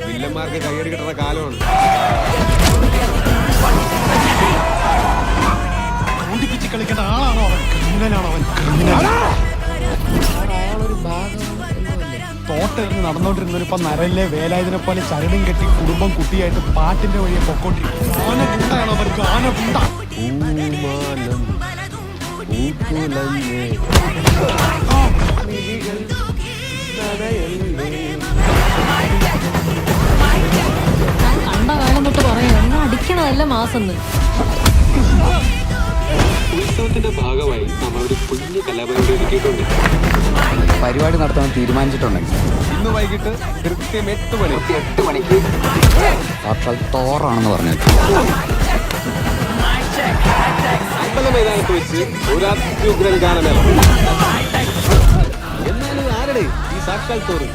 വില്ലന്മാർക്ക് കയ്യടി കിട്ടുന്ന കാലമാണ്. കളിക്കേണ്ട ആളാണോ അവൻ? ക്രിമിനലാണോ അവൻ? തോട്ടെറിഞ്ഞ് നടന്നോണ്ടിരുന്നവരിപ്പം നരല്ലേ വേലായുധനെ പോലെ ചരടും കെട്ടി കുടുംബം കുട്ടിയായിട്ട് പാട്ടിന്റെ വഴിയെ പൊക്കോണ്ടിരിക്കും. ആനകുണ്ടാണോ അവർക്ക്? ആനകുണ്ട. കണ്ട കാലം തൊട്ട് പറയാം എന്നാ അടിക്കണതല്ല മാസം. ഉത്സവത്തിന്റെ ഭാഗമായി നമ്മളൊരു കുഞ്ഞു കലാപരിപാടി ഒരുക്കിയിട്ടുണ്ട്. പരിപാടി നടത്താൻ തീരുമാനിച്ചിട്ടുണ്ടെങ്കിൽ ഇന്ന് വൈകിട്ട് കൃത്യം 8 മണിക്ക് സാക്ഷാൽ തോറാണെന്ന് പറഞ്ഞത്. അമ്പല മൈതാനത്ത് വെച്ച് ഒരു അത്യുഗ്രൻ ഗാനമേള. എന്നാലും ആരുടെ ഈ സാക്ഷാൽ തോറ്?